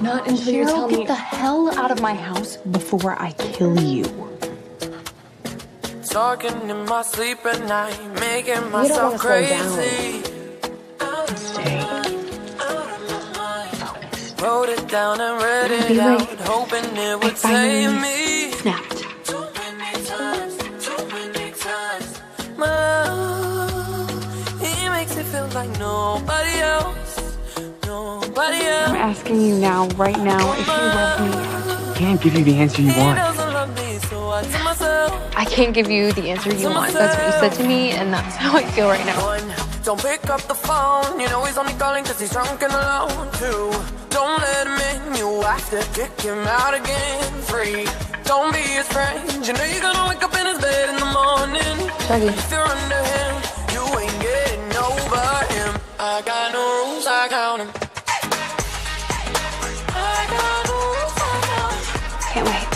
Not until you tell Cheryl, me. get the hell out of my house before I kill you. Talking in my sleep at night, making You don't myself want to slow down. crazy. Stay. Wrote it down and read it Be out, late. hoping it would I finally save me. snapped. Too many times. My love, he makes it feel like nobody else. Nobody I'm else. asking you now, right now, if you love me. I can't give you the answer you He want. doesn't love me, so I tell myself. I can't give you the answer you want. That's what you said to me, and that's how I feel right now. One, don't pick up the phone. You know he's only calling cause he's drunk and alone. Two, don't let him in. You have to kick him out again. Three, don't be his friend. You know you're gonna wake up in his bed in the morning. Shaggy. If you're under him, you ain't getting over him. I got no rules, I count him. I got no rules, I count him. Can't wait.